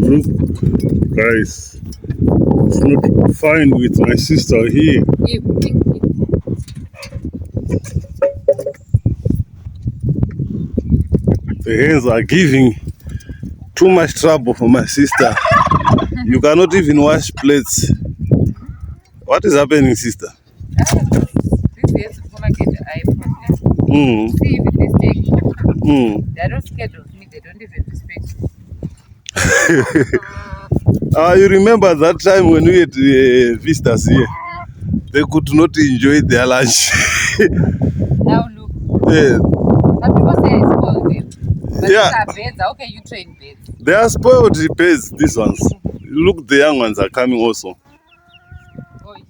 Look, guys, it's not fine with my sister here. The hens are giving too much trouble for my sister. You cannot even wash plates. What is happening, sister? This is gonna get the eye problem. See, even this thing, they're not scared of me, they don't even respect me. You remember that time when we had visitors here? They could not enjoy their lunch. Now look. Yeah. Some people say I spoil them. But Yeah. these are birds. How can you train birds? They are spoiled birds, these ones. Look, the young ones are coming also. Oi.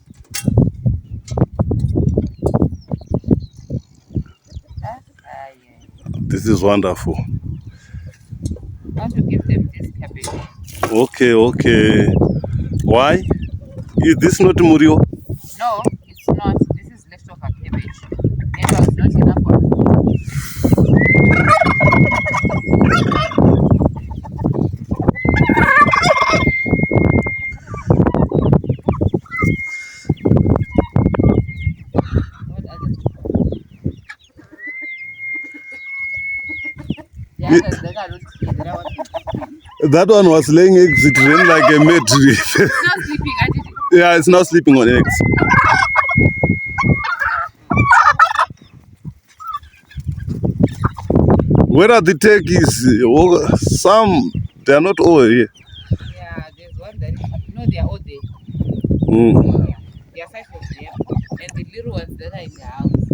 This is wonderful. I want to give them this cabbage. Okay. Why? Is this not Murio? No, it's not. This is leftover cabbage. It was not enough for me. That one was laying eggs. It ran like a maid. It's not sleeping, I did it. Yeah, it's now sleeping on eggs. Where are the turkeys? Some, they are not all here. Yeah, there's one that is, no, they are all there. Yeah, there are 5 of them. And the little ones that are in the house.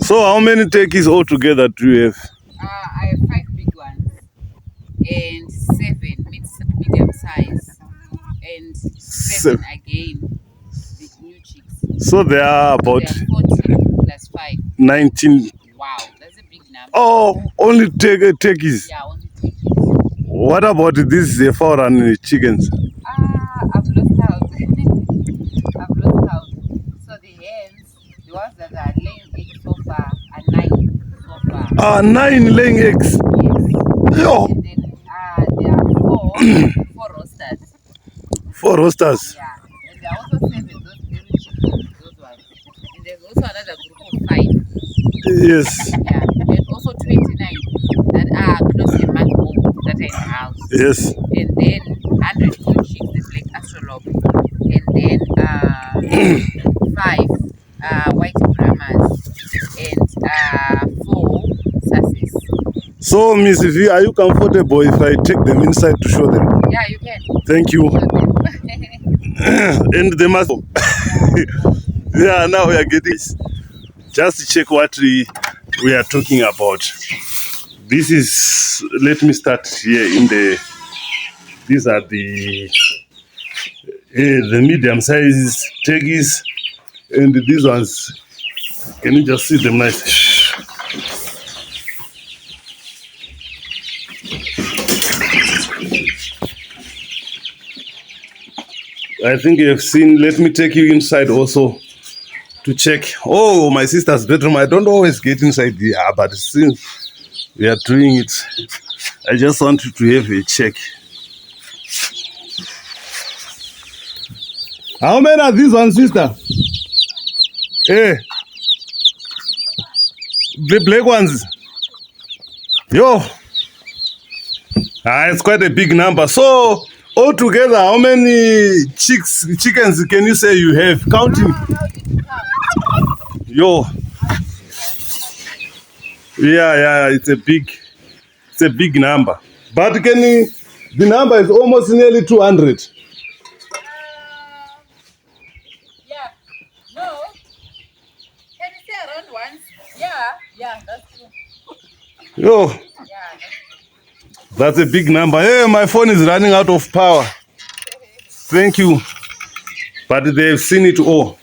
So how many turkeys altogether do you have? I have 5 big ones and 7 medium size and 7 again, the new chicks. So they are about They are 14 plus 5. 19. Wow, that's a big number. Oh, only turkeys. Yeah, only turkeys. What about these foreign chickens? I've lost count. I've lost count. So the hens, the ones that are laying eggs so far are 9 so far. 9 laying eggs. Yes. Yo. And then there are 4 roosters. 4 roosters. Yeah. And there are also 7 those very chicken, those ones. And there's also another group of 5. Yes. Yeah. And also 29 that are close to a month old that are in the house. Yes. And then 100 new chicks, the black astrolabe. And then 5 white brahmas. And 4 sasses. So, Miss V, are you comfortable if I take them inside to show them? Yeah, you can. Thank you. Show them. And they must. Yeah, now we are getting this. Just to check what we are talking about. This is, let me start here in the, these are the medium size turkeys, and these ones, can you just see them nice? I think you have seen, let me take you inside also to check. Oh, my sister's bedroom. I don't always get inside here, but since we are doing it, I just want you to have a check. How many are these ones, sister? Hey, the black ones. Yo, it's quite a big number. So, altogether, how many chickens can you say you have? Counting. Yo. Yeah, it's a big number. But the number is almost nearly 200. Yeah. No. Can you say around once? Yeah, that's true. Yo, Yeah, that's a big number. Hey, my phone is running out of power. Thank you. But they've seen it all.